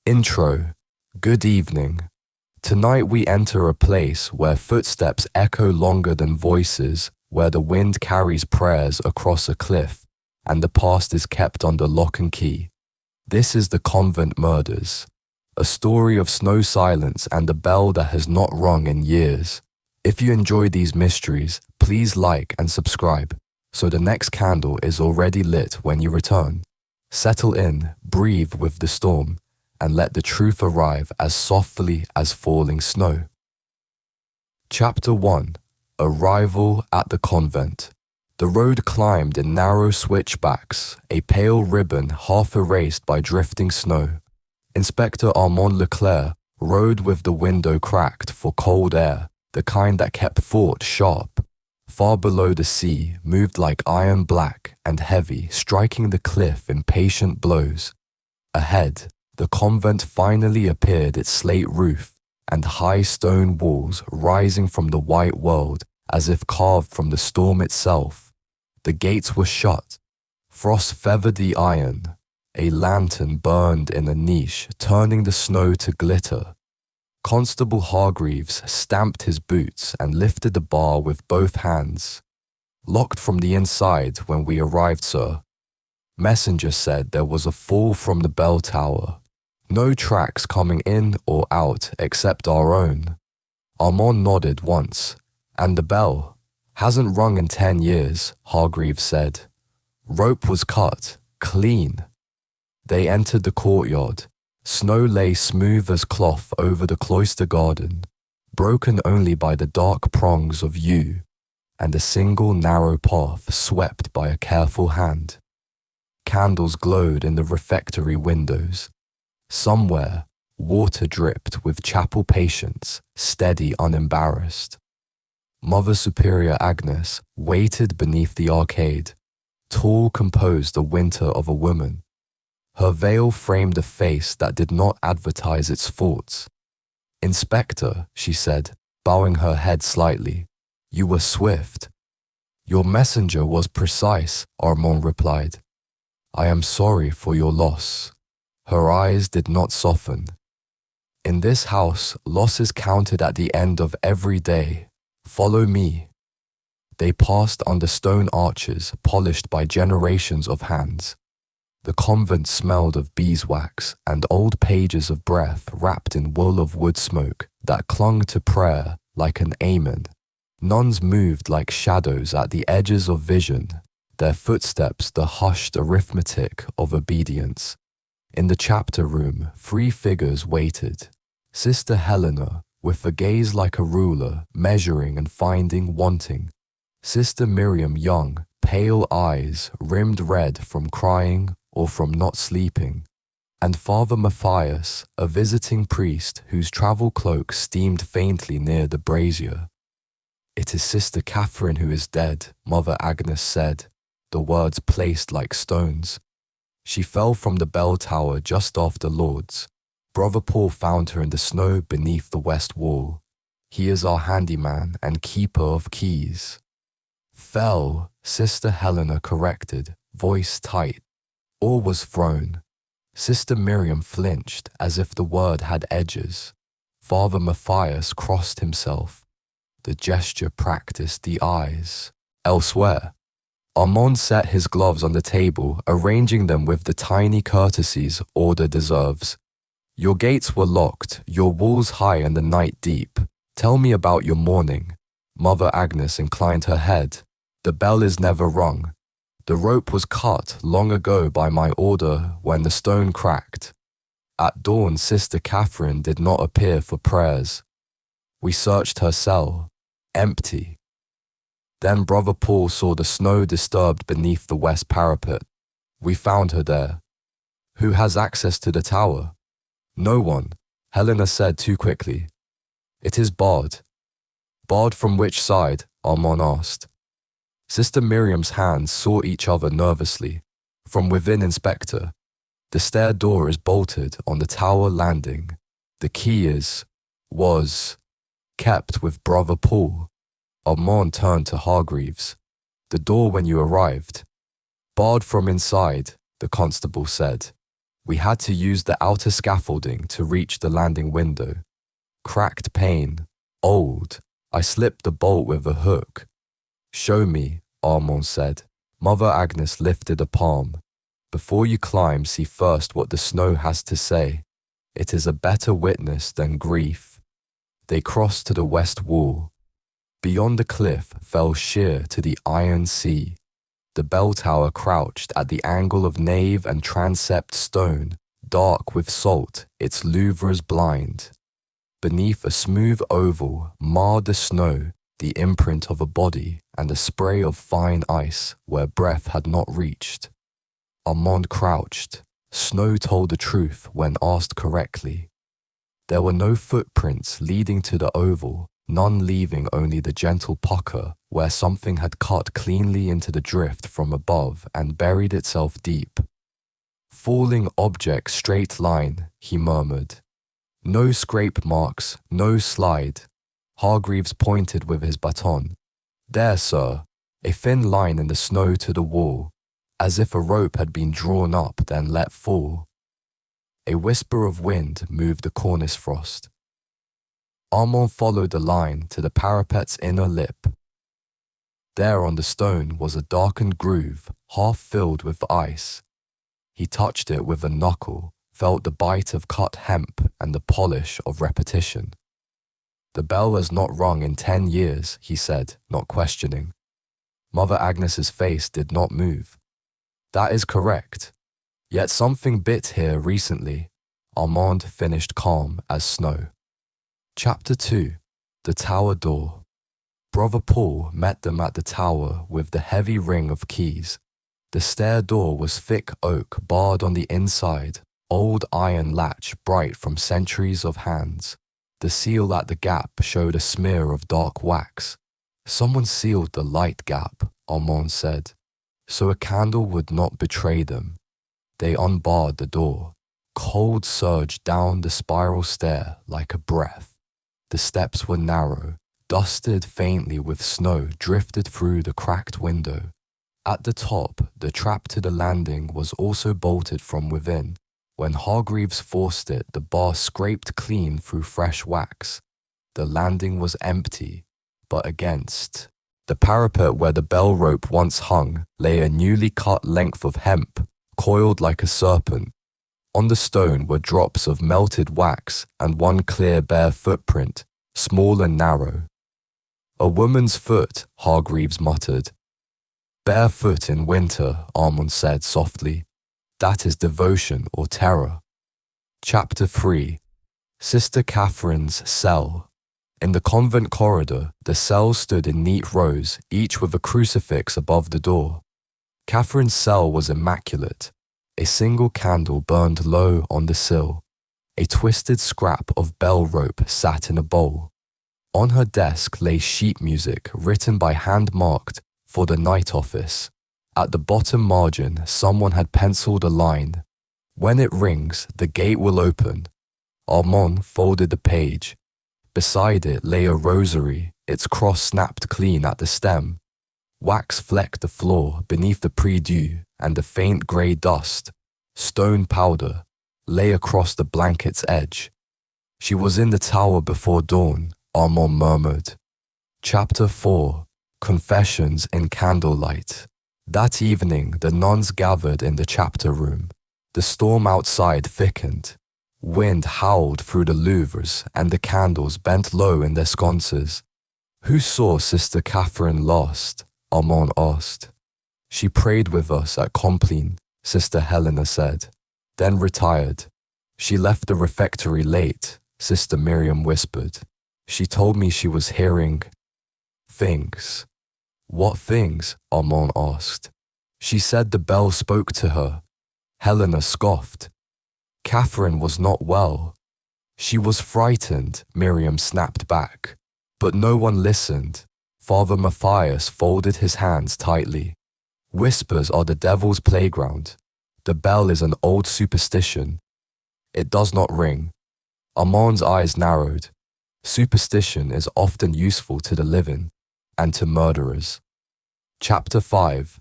Intro. Good evening. Tonight we enter a place where footsteps echo longer than voices, where the wind carries prayers across a cliff, and the past is kept under lock and key. This is the Convent Murders, a story of snow silence and a bell that has not rung in years. If you enjoy these mysteries, please like and subscribe, so the next candle is already lit when you return. Settle in, breathe with the storm, and let the truth arrive as softly as falling snow. Chapter 1. Arrival at the convent. The road climbed in narrow switchbacks, a pale ribbon half erased by drifting snow. Inspector Armand Leclerc rode with the window cracked for cold air, the kind that kept thought sharp. Far below the sea moved like iron black and heavy, striking the cliff in patient blows. Ahead, the convent finally appeared, its slate roof and high stone walls rising from the white world as if carved from the storm itself. The gates were shut. Frost feathered the iron. A lantern burned in a niche, turning the snow to glitter. Constable Hargreaves stamped his boots and lifted the bar with both hands. Locked from the inside when we arrived, sir. Messenger said there was a fall from the bell tower. No tracks coming in or out except our own. Armand nodded once. And the bell? Hasn't rung in 10 years, Hargreaves said. Rope was cut, clean. They entered the courtyard. Snow lay smooth as cloth over the cloister garden, broken only by the dark prongs of yew, and a single narrow path swept by a careful hand. Candles glowed in the refectory windows. Somewhere, water dripped with chapel patience, steady, unembarrassed. Mother Superior Agnes waited beneath the arcade, tall, composed, the winter of a woman. Her veil framed a face that did not advertise its faults. Inspector, she said, bowing her head slightly, you were swift. Your messenger was precise, Armand replied. I am sorry for your loss. Her eyes did not soften. In this house, losses counted at the end of every day. Follow me. They passed under stone arches polished by generations of hands. The convent smelled of beeswax and old pages of breath wrapped in wool of wood smoke that clung to prayer like an amen. Nuns moved like shadows at the edges of vision, their footsteps the hushed arithmetic of obedience. In the chapter room, 3 figures waited. Sister Helena, with a gaze like a ruler, measuring and finding wanting. Sister Miriam young, pale eyes, rimmed red from crying or from not sleeping. And Father Matthias, a visiting priest whose travel cloak steamed faintly near the brazier. It is Sister Catherine who is dead, Mother Agnes said, the words placed like stones. She fell from the bell tower just after Lord's. Brother Paul found her in the snow beneath the west wall. He is our handyman and keeper of keys. Fell, Sister Helena corrected, voice tight. All was thrown. Sister Miriam flinched as if the word had edges. Father Matthias crossed himself. The gesture practiced the eyes. Elsewhere. Armand set his gloves on the table, arranging them with the tiny courtesies order deserves. Your gates were locked, your walls high and the night deep. Tell me about your morning. Mother Agnes inclined her head. The bell is never rung. The rope was cut long ago by my order when the stone cracked. At dawn, Sister Catherine did not appear for prayers. We searched her cell. Empty. Then Brother Paul saw the snow disturbed beneath the west parapet. We found her there. Who has access to the tower? No one, Helena said too quickly. It is barred. Barred from which side? Armand asked. Sister Miriam's hands sought each other nervously. From within, Inspector. The stair door is bolted on the tower landing. The key was kept with Brother Paul. Armand turned to Hargreaves. The door when you arrived. Barred from inside, the constable said. We had to use the outer scaffolding to reach the landing window. Cracked pane, old. I slipped the bolt with a hook. Show me, Armand said. Mother Agnes lifted a palm. Before you climb, see first what the snow has to say. It is a better witness than grief. They crossed to the west wall. Beyond the cliff fell sheer to the iron sea. The bell tower crouched at the angle of nave and transept stone, dark with salt, its louvres blind. Beneath a smooth oval, marred the snow, the imprint of a body and a spray of fine ice where breath had not reached. Armand crouched. Snow told the truth when asked correctly. There were no footprints leading to the oval, none leaving only the gentle pucker where something had cut cleanly into the drift from above and buried itself deep. Falling object straight line, he murmured. No scrape marks, no slide. Hargreaves pointed with his baton. There, sir, a thin line in the snow to the wall, as if a rope had been drawn up then let fall. A whisper of wind moved the cornice frost. Armand followed the line to the parapet's inner lip. There on the stone was a darkened groove, half filled with ice. He touched it with a knuckle, felt the bite of cut hemp and the polish of repetition. The bell has not rung in 10 years, he said, not questioning. Mother Agnes's face did not move. That is correct. Yet something bit here recently. Armand finished calm as snow. Chapter 2. The Tower Door. Brother Paul met them at the tower with the heavy ring of keys. The stair door was thick oak barred on the inside, old iron latch bright from centuries of hands. The seal at the gap showed a smear of dark wax. Someone sealed the light gap, Armand said, so a candle would not betray them. They unbarred the door. Cold surged down the spiral stair like a breath. The steps were narrow, dusted faintly with snow drifted through the cracked window. At the top, the trap to the landing was also bolted from within. When Hargreaves forced it, the bar scraped clean through fresh wax. The landing was empty, but against the parapet where the bell rope once hung lay a newly cut length of hemp, coiled like a serpent. On the stone were drops of melted wax and one clear bare footprint, small and narrow. A woman's foot, Hargreaves muttered. Barefoot in winter, Armand said softly. That is devotion or terror. Chapter 3. Sister Catherine's Cell. In the convent corridor, the cells stood in neat rows, each with a crucifix above the door. Catherine's cell was immaculate. A single candle burned low on the sill. A twisted scrap of bell rope sat in a bowl. On her desk lay sheet music written by hand marked for the night office. At the bottom margin, someone had penciled a line. When it rings, the gate will open. Armand folded the page. Beside it lay a rosary, its cross snapped clean at the stem. Wax flecked the floor beneath the prie-dieu, and a faint grey dust, stone powder, lay across the blanket's edge. She was in the tower before dawn, Armand murmured. Chapter 4. Confessions in Candlelight. That evening, the nuns gathered in the chapter room. The storm outside thickened. Wind howled through the louvres, and the candles bent low in their sconces. Who saw Sister Catherine last? Armand asked. She prayed with us at Compline, Sister Helena said, then retired. She left the refectory late, Sister Miriam whispered. She told me she was hearing things. What things? Armand asked. She said the bell spoke to her. Helena scoffed. Catherine was not well. She was frightened, Miriam snapped back. But no one listened. Father Matthias folded his hands tightly. Whispers are the devil's playground. The bell is an old superstition. It does not ring. Armand's eyes narrowed. Superstition is often useful to the living and to murderers. Chapter 5.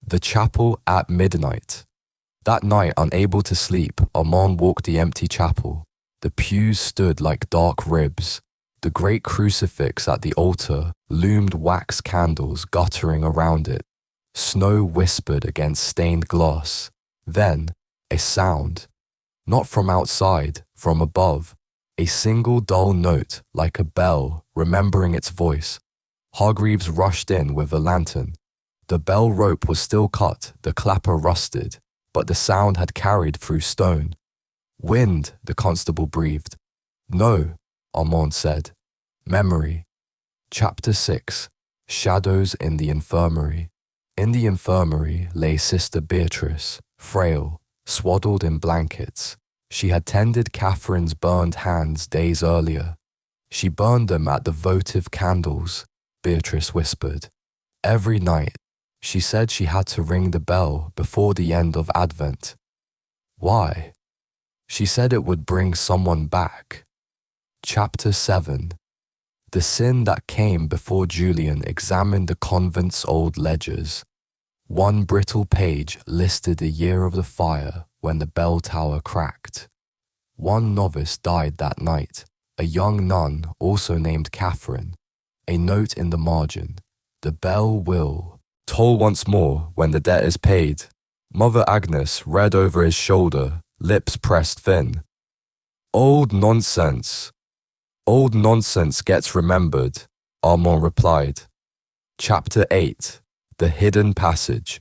The Chapel at Midnight. That night, unable to sleep, Armand walked the empty chapel. The pews stood like dark ribs. The great crucifix at the altar loomed wax candles guttering around it. Snow whispered against stained glass. Then, a sound. Not from outside, from above. A single dull note, like a bell, remembering its voice. Hargreaves rushed in with a lantern. The bell rope was still cut, the clapper rusted, but the sound had carried through stone. Wind, the constable breathed. No, Armand said. Memory. Chapter 6. Shadows in the Infirmary. In the infirmary lay Sister Beatrice, frail, swaddled in blankets. She had tended Catherine's burned hands days earlier. She burned them at the votive candles, Beatrice whispered. Every night, she said she had to ring the bell before the end of Advent. Why? She said it would bring someone back. Chapter 7. The sin that came before Julian examined the convent's old ledgers. One brittle page listed the year of the fire when the bell tower cracked. One novice died that night, a young nun also named Catherine. A note in the margin. The bell will toll once more when the debt is paid. Mother Agnes read over his shoulder, lips pressed thin. Old nonsense. Old nonsense gets remembered, Armand replied. Chapter 8. The Hidden Passage.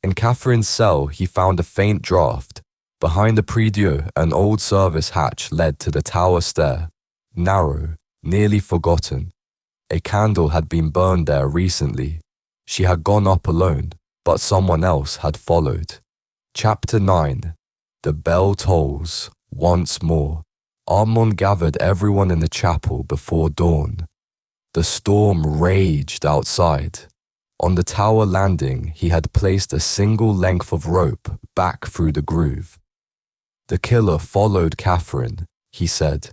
In Catherine's cell he found a faint draught. Behind the prie-dieu, an old service hatch led to the tower stair. Narrow, nearly forgotten. A candle had been burned there recently. She had gone up alone, but someone else had followed. Chapter 9. The bell tolls, once more. Armand gathered everyone in the chapel before dawn. The storm raged outside. On the tower landing, he had placed a single length of rope back through the groove. The killer followed Catherine, he said.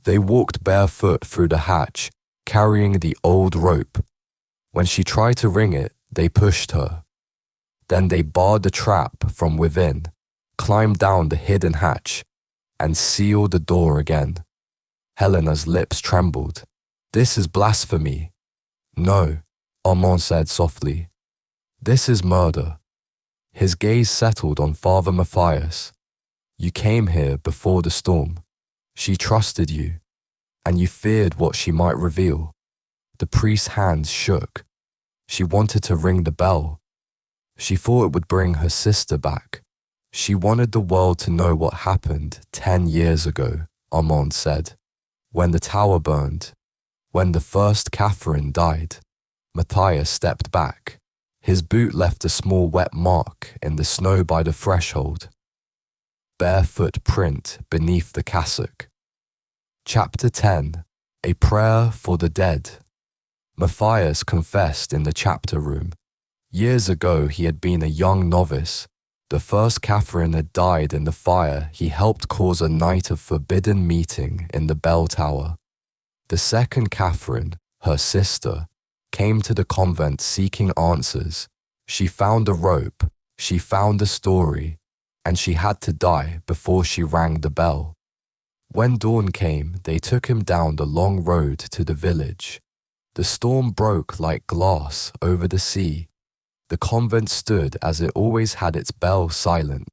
They walked barefoot through the hatch, carrying the old rope. When she tried to ring it, they pushed her. Then they barred the trap from within, climbed down the hidden hatch, and sealed the door again. Helena's lips trembled. This is blasphemy. No, Armand said softly. This is murder. His gaze settled on Father Matthias. You came here before the storm. She trusted you, and you feared what she might reveal. The priest's hands shook. She wanted to ring the bell. She thought it would bring her sister back. She wanted the world to know what happened 10 years ago, Armand said. When the tower burned, when the first Catherine died. Matthias stepped back. His boot left a small wet mark in the snow by the threshold. Barefoot print beneath the cassock. Chapter 10. A Prayer for the Dead. Matthias confessed in the chapter room. Years ago he had been a young novice. The first Catherine had died in the fire he helped cause a night of forbidden meeting in the bell tower. The second Catherine, her sister, came to the convent seeking answers. She found a rope, she found a story, and she had to die before she rang the bell. When dawn came, they took him down the long road to the village. The storm broke like glass over the sea. The convent stood as it always had its bell silent.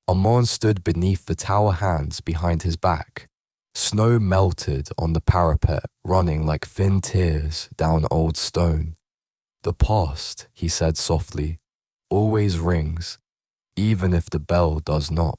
Armand stood beneath the tower hands behind his back. Snow melted on the parapet, running like thin tears down old stone. The past, he said softly, always rings, even if the bell does not.